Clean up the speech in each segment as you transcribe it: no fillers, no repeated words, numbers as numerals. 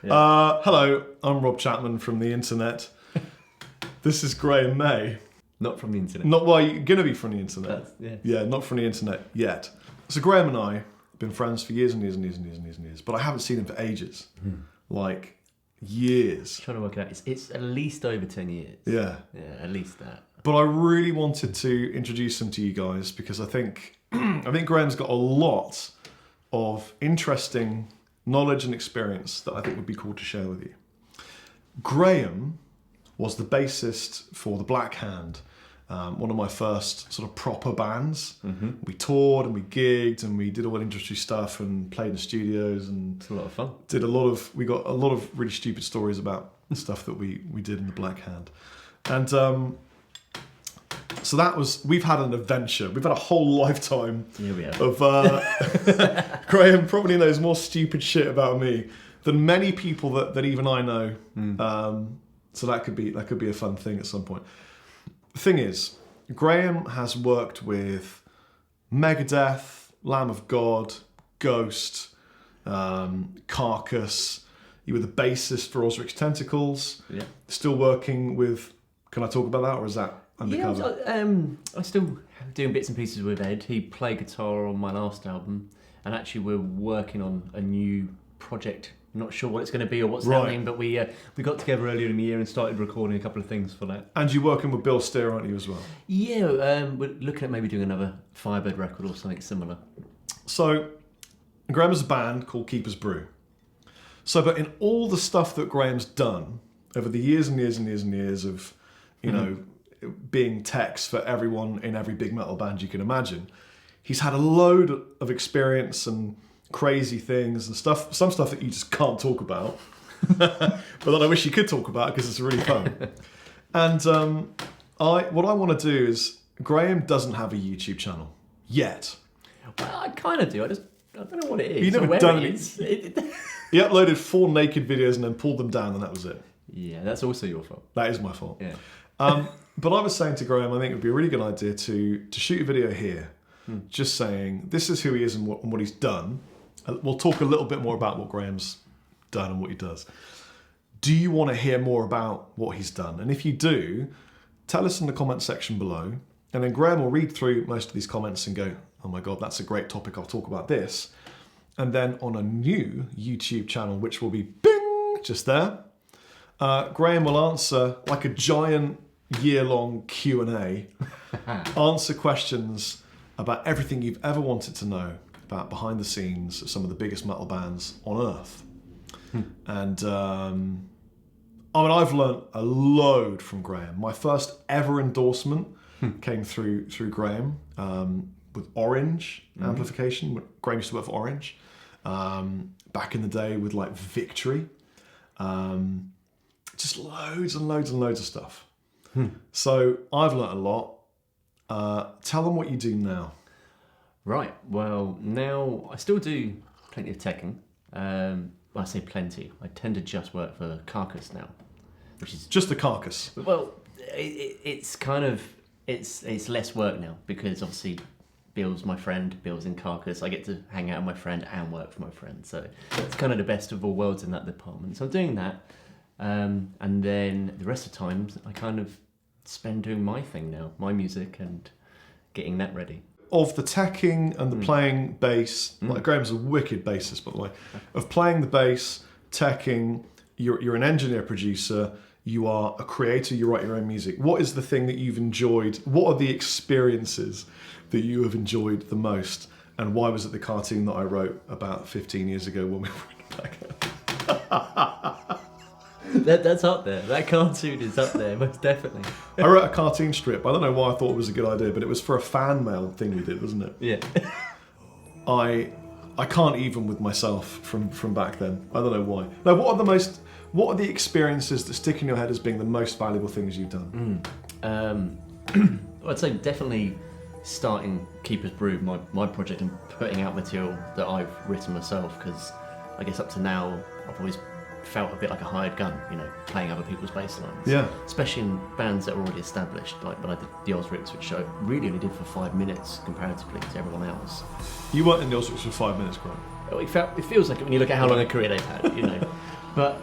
Yeah. Hello, I'm Rob Chapman from the internet. This is Graham May. Not from the internet. Not well, you're going to be from the internet. Yeah. Yeah, not from the internet yet. So Graham and I have been friends for years and years and years and years and years and years, but I haven't seen him for ages. Like years. Trying to work it out. It's at least over 10 years. Yeah. Yeah, at least that. But I really wanted to introduce him to you guys because I think Graham's got a lot of interesting knowledge and experience that I think would be cool to share with you. Graham was the bassist for the Black Hand, one of my first sort of proper bands. Mm-hmm. We toured and we gigged and we did all industry stuff and played in studios and It's a lot of fun. we got a lot of really stupid stories about stuff that we did in the Black Hand. And so we've had an adventure. We've had a whole lifetime of Graham probably knows more stupid shit about me than many people that even I know. So that could be a fun thing at some point. The thing is, Graham has worked with Megadeth, Lamb of God, Ghost, Carcass. You were the bassist for Osric's Tentacles. Yeah. Still working with. Can I talk about that, or is that undercover? Yeah, I'm still doing bits and pieces with Ed. He played guitar on my last album, and actually we're working on a new project. Not sure what it's going to be or what's happening, but we got together earlier in the year and started recording a couple of things for that. And you're working with Bill Steer, aren't you, as well? Yeah, we're looking at maybe doing another Firebird record or something similar. So, Graham has a band called Keepers Brew. So, but in all the stuff that Graham's done over the years and years and years and years of, you know, being techs for everyone in every big metal band you can imagine, he's had a load of experience and crazy things and stuff, some stuff that you just can't talk about, but that I wish you could talk about because it's really fun. And what I want to do is, Graham doesn't have a YouTube channel yet. Well, I kind of do. I don't know what it is. You've never done it. it. He uploaded 4 naked videos and then pulled them down, and that was it. Yeah, that's also your fault. That is my fault. Yeah. But I was saying to Graham, I think it would be a really good idea to shoot a video here, just saying this is who he is and what he's done. We'll talk a little bit more about what Graham's done and what he does. Do you want to hear more about what he's done? And if you do, tell us in the comment section below. And then Graham will read through most of these comments and go, oh my God, that's a great topic. I'll talk about this. And then on a new YouTube channel, which will be bing, just there, Graham will answer like a giant year-long Q&A, answer questions about everything you've ever wanted to know about behind the scenes of some of the biggest metal bands on earth. And I've learned a load from Graham. My first ever endorsement came through Graham with Orange amplification. Graham used to work for Orange back in the day with like Victory. Just loads and loads and loads of stuff. So I've learnt a lot. Tell them what you do now. Right, well, now I still do plenty of teching. Well, I say plenty. I tend to just work for Carcass now, which is just the Carcass. Well, it's kind of it's less work now because obviously Bill's my friend. Bill's in Carcass. I get to hang out with my friend and work for my friend. So it's kind of the best of all worlds in that department. So I'm doing that, and then the rest of the times I kind of spend doing my thing now, my music and getting that ready. Of the teching and the playing bass, like Graham's a wicked bassist, by the way. Of playing the bass, teching, you're an engineer producer, you are a creator, you write your own music. What is the thing that you've enjoyed? What are the experiences that you have enjoyed the most? And why was it the cartoon that I wrote about 15 years ago when we were in BadCat? That's up there. That cartoon is up there, most definitely. I wrote a cartoon strip. I don't know why I thought it was a good idea, but it was for a fan mail thing we did, wasn't it? Yeah. I can't even with myself from back then. I don't know why. Now, what are the experiences that stick in your head as being the most valuable things you've done? I'd say definitely starting Keepers Brew, my project, and putting out material that I've written myself, because I guess up to now I've always felt a bit like a hired gun, you know, playing other people's bass lines. Yeah. Especially in bands that are already established, like when I did the Osric's, which I really only did for 5 minutes comparatively to everyone else. You weren't in the Osric's for 5 minutes, Graham. It feels like it when you look at how long a career they've had, you know. But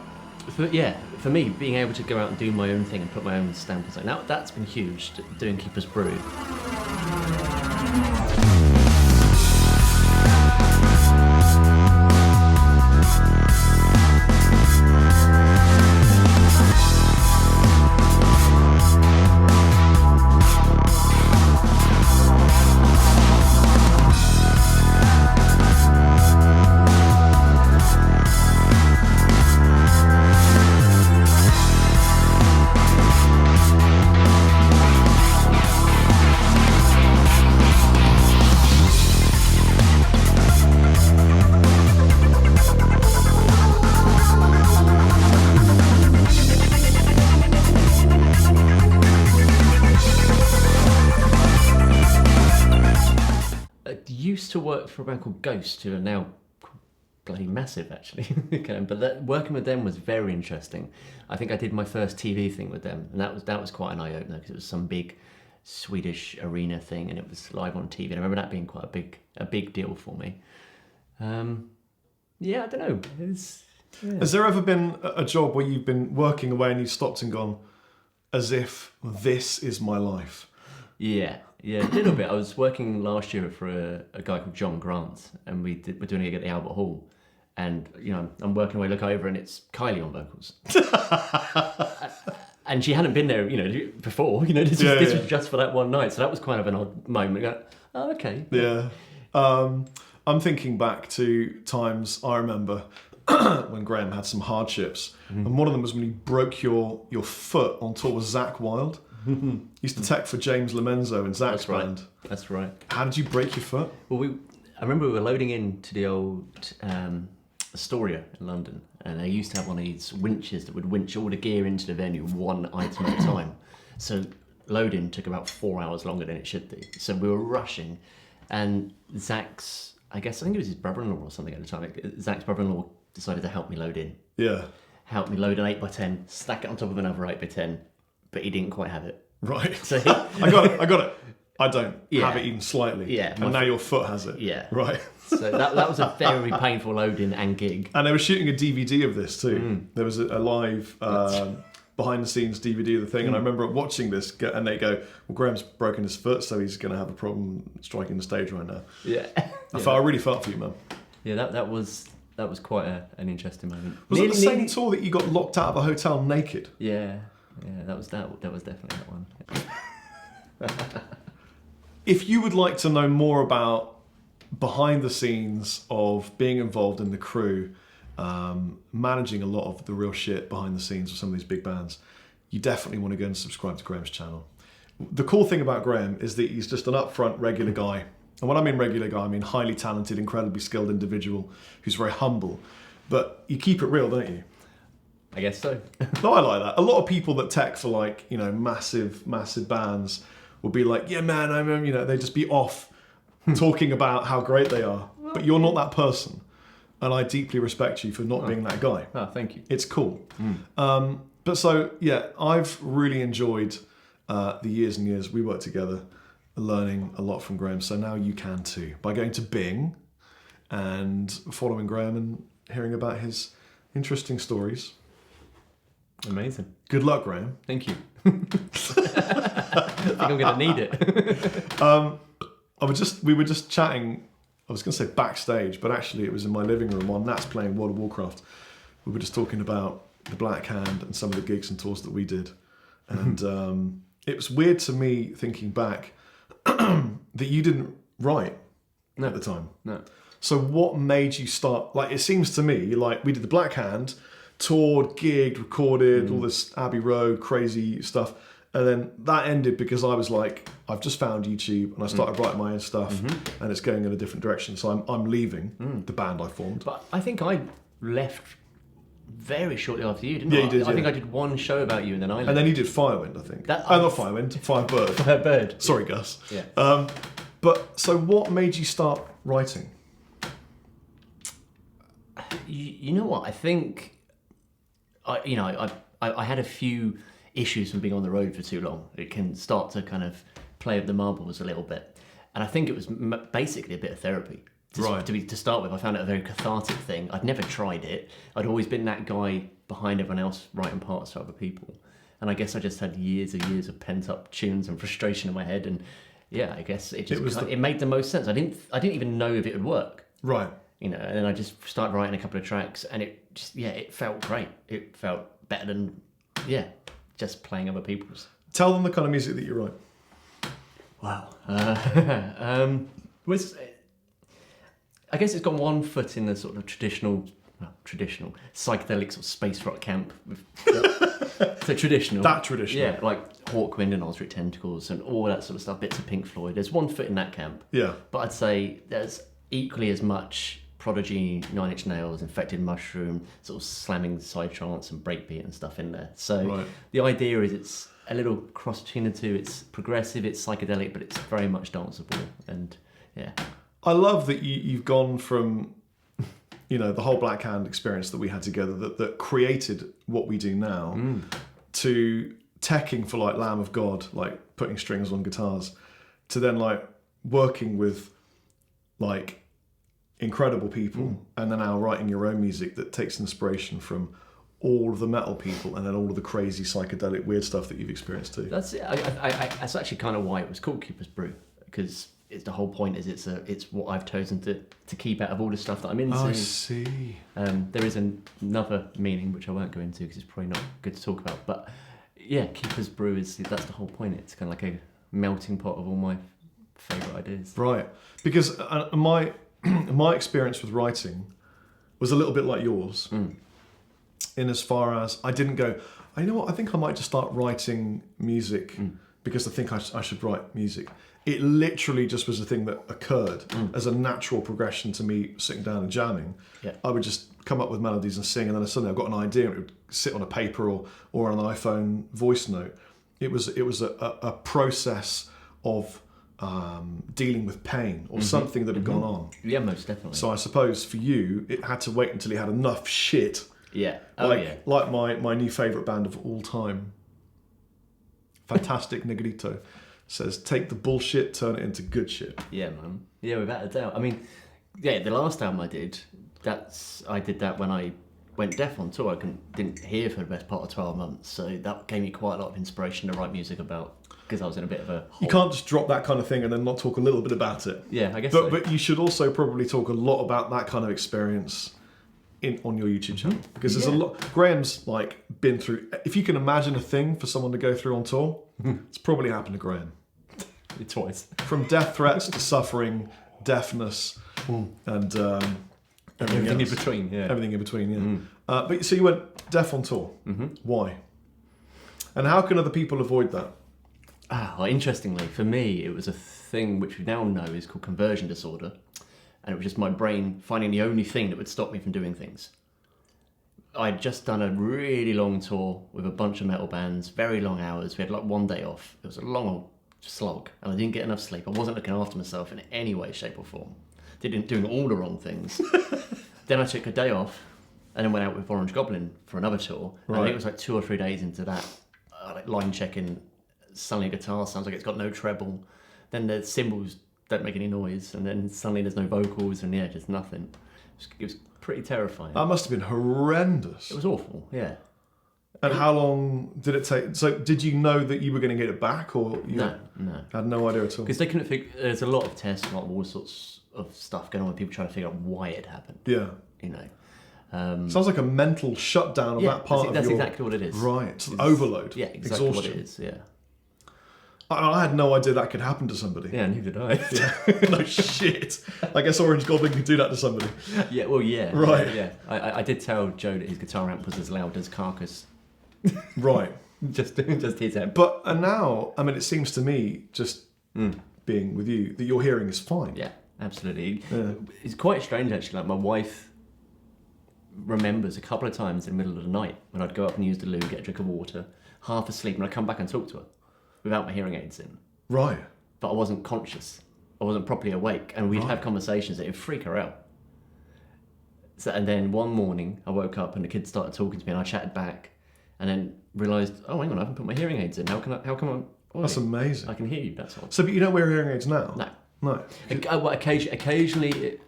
for me, being able to go out and do my own thing and put my own stamp on something, that's been huge, doing Keeper's Brew. Used to work for a band called Ghost, who are now bloody massive actually. But working with them was very interesting. I think I did my first TV thing with them, and that was quite an eye opener because it was some big Swedish arena thing, and it was live on TV. And I remember that being quite a big deal for me. I don't know. Has there ever been a job where you've been working away and you've stopped and gone, as if this is my life? Yeah, a little bit. I was working last year for a guy called John Grant, and we're doing a gig at the Albert Hall, and I'm working away, look over, and it's Kylie on vocals, and she hadn't been there, before. This was just for that one night, so that was kind of an odd moment. Go, oh, okay. Yeah, I'm thinking back to times I remember when Graham had some hardships, and one of them was when you broke your foot on tour with Zakk Wylde. Used to tech for James Lomenzo and Zack's band. That's right. How did you break your foot? Well, I remember we were loading into the old Astoria in London, and they used to have one of these winches that would winch all the gear into the venue one item at a time. So loading took about 4 hours longer than it should do. So we were rushing, and Zack's, I think it was his brother-in-law or something at the time. Zack's brother-in-law decided to help me load in. Yeah. Help me load an 8x10, stack it on top of another 8x10. But he didn't quite have it. Right. So I got it. I don't have it even slightly. Yeah. And now your foot has it. Yeah. Right. So that was a very painful loading and gig. And they were shooting a DVD of this too. There was a live behind the scenes DVD of the thing, and I remember watching this, and they go, "Well, Graham's broken his foot, so he's going to have a problem striking the stage right now." Yeah. I really felt for you, man. Yeah, that was quite an interesting moment. Was it the same tour that you got locked out of a hotel naked? Yeah. Yeah, that was definitely that one. If you would like to know more about behind the scenes of being involved in the crew, managing a lot of the real shit behind the scenes of some of these big bands, you definitely want to go and subscribe to Graham's channel. The cool thing about Graham is that he's just an upfront, regular guy. And when I mean regular guy, I mean highly talented, incredibly skilled individual who's very humble. But you keep it real, don't you? I guess so. No, I like that. A lot of people that tech for massive bands will be like, yeah, man, I remember, they just be off talking about how great they are. But you're not that person. And I deeply respect you for not being that guy. Oh, thank you. It's cool. But so, yeah, I've really enjoyed the years and years we worked together, learning a lot from Graham. So now you can too, by going to Bing and following Graham and hearing about his interesting stories. Amazing. Good luck, Graham. Thank you. I think I'm going to need it. We were just chatting, I was going to say backstage, but actually it was in my living room while Nat's playing World of Warcraft. We were just talking about the Black Hand and some of the gigs and tours that we did. And it was weird to me thinking back that you didn't write at the time. No. So what made you start, it seems to me, we did the Black Hand, toured, gigged, recorded, all this Abbey Road crazy stuff, and then that ended because I was like, I've just found YouTube and I started writing my own stuff, and it's going in a different direction. So I'm leaving the band I formed. But I think I left very shortly after you, didn't I? I? Yeah, you did. I think I did one show about you, and then I left. And then you did Firewind, I think. Not Firewind, Firebird. Firebird. Sorry, Gus. Yeah. But so what made you start writing? You know what? I think I had a few issues from being on the road for too long. It can start to kind of play with the marbles a little bit. And I think it was basically a bit of therapy. To start with, I found it a very cathartic thing. I'd never tried it. I'd always been that guy behind everyone else writing parts for other people. And I guess I just had years and years of pent up tunes and frustration in my head. And yeah, I guess it made the most sense. I didn't even know if it would work. Right. And then I just started writing a couple of tracks, and it felt great. It felt better than just playing other people's. Tell them the kind of music that you write. Wow. I guess it's got one foot in the sort of traditional psychedelic sort of space rock camp. So traditional. That traditional. Yeah, like Hawkwind and Ozric Tentacles and all that sort of stuff, bits of Pink Floyd. There's one foot in that camp. Yeah. But I'd say there's equally as much Prodigy, Nine Inch Nails, Infected Mushroom, sort of slamming psytrance and breakbeat and stuff in there. So the idea is it's a little cross between the two. It's progressive, it's psychedelic, but it's very much danceable. And yeah. I love that you've gone from, the whole Black Hand experience that we had together that created what we do now to teching for like Lamb of God, like putting strings on guitars, to then like working with like incredible people and then now writing your own music that takes inspiration from all of the metal people and then all of the crazy psychedelic weird stuff that you've experienced too. That's it. That's actually kind of why it was called Keeper's Brew, because the whole point is it's what I've chosen to keep out of all the stuff that I'm into. Oh, I see. There is another meaning which I won't go into because it's probably not good to talk about. But yeah, Keeper's Brew that's the whole point. It's kind of like a melting pot of all my favourite ideas. Right, because my experience with writing was a little bit like yours, in as far as I didn't go, you know what, I think I might just start writing music because I think I should write music. It literally just was a thing that occurred as a natural progression to me sitting down and jamming. Yeah. I would just come up with melodies and sing, and then suddenly I've got an idea and it would sit on a paper or on an iPhone voice note. It was a process of dealing with pain or something that had gone on. Yeah, most definitely. So I suppose for you, it had to wait until you had enough shit. Yeah. Like my new favourite band of all time, Fantastic Negrito, says, take the bullshit, turn it into good shit. Yeah, man. Yeah, without a doubt. I mean, the last album I did that when I went deaf on tour. I didn't hear for the best part of 12 months. So that gave me quite a lot of inspiration to write music about, because I was in a bit of a hole. You can't just drop that kind of thing and then not talk a little bit about it. Yeah, I guess so. But you should also probably talk a lot about that kind of experience on your YouTube channel, because there's a lot. Graham's like been through. If you can imagine a thing for someone to go through on tour, it's probably happened to Graham. Twice. From death threats to suffering, deafness, and everything in between. Yeah, everything in between. Yeah. But so you went deaf on tour. Why? And how can other people avoid that? Well, interestingly, for me, it was a thing which we now know is called conversion disorder. And it was just my brain finding the only thing that would stop me from doing things. I'd just done a really long tour with a bunch of metal bands, very long hours. We had like one day off. It was a long slog, and I didn't get enough sleep. I wasn't looking after myself in any way, shape or form. Doing all the wrong things. Then I took a day off, and then went out with Orange Goblin for another tour. And I think it was like 2 or 3 days into that, like line checking, suddenly a guitar sounds like it's got no treble. Then the cymbals don't make any noise, and then suddenly there's no vocals, and just nothing. It was pretty terrifying. That must have been horrendous. It was awful, yeah. And how long did it take? So did you know that you were going to get it back, or you had no idea at all? Because they couldn't figure. There's a lot of tests, a lot of all sorts of stuff going on with people trying to figure out why it happened. Yeah. Sounds like a mental shutdown of that part of your... That's exactly what it is. Right. It's overload. Yeah, exactly exhaustion. what it is, yeah. I had no idea that could happen to somebody. Yeah, neither did I. Yeah. No shit. I guess Orange Goblin could do that to somebody. Yeah, well, yeah. Right. Yeah. I did tell Joe that his guitar amp was as loud as Carcass. Right. just his amp. But, and now, I mean, it seems to me, just being with you, that your hearing is fine. Yeah, absolutely. Yeah. It's quite strange, actually. Like, my wife remembers a couple of times in the middle of the night when I'd go up and use the loo, get a drink of water, half asleep, and I'd come back and talk to her without my hearing aids in. Right. But I wasn't conscious. I wasn't properly awake. And we'd have conversations that would freak her out. So, and then one morning, I woke up and the kids started talking to me, and I chatted back, and then realised, oh, hang on, I haven't put my hearing aids in. How come I... That's amazing. I can hear you, that's all. So, but you don't wear hearing aids now? No. No. Occasionally,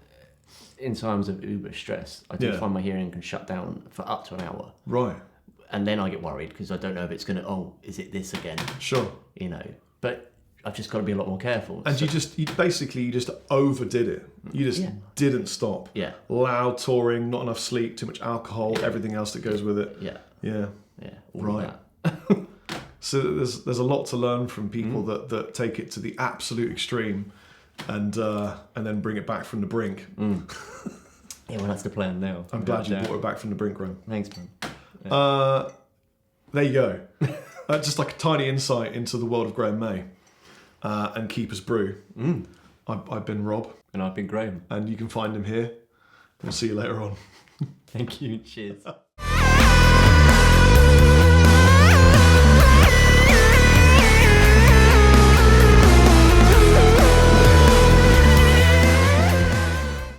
in times of uber stress, I do find my hearing can shut down for up to an hour. Right. And then I get worried because I don't know if it's going to, is it this again? Sure. You know, but I've just got to be a lot more careful. And you just overdid it. You just didn't stop. Yeah. Loud touring, not enough sleep, too much alcohol, everything else that goes with it. Yeah. Yeah. Yeah. Right. So there's a lot to learn from people that take it to the absolute extreme and then bring it back from the brink. Yeah, well, that's the plan now. I'm glad you brought it back from the brink, Graham. Thanks, man. There you go. Just like a tiny insight into the world of Graham May and Keeper's Brew. I've been Rob. And I've been Graham. And you can find him here. We'll see you later on. Thank you. Cheers.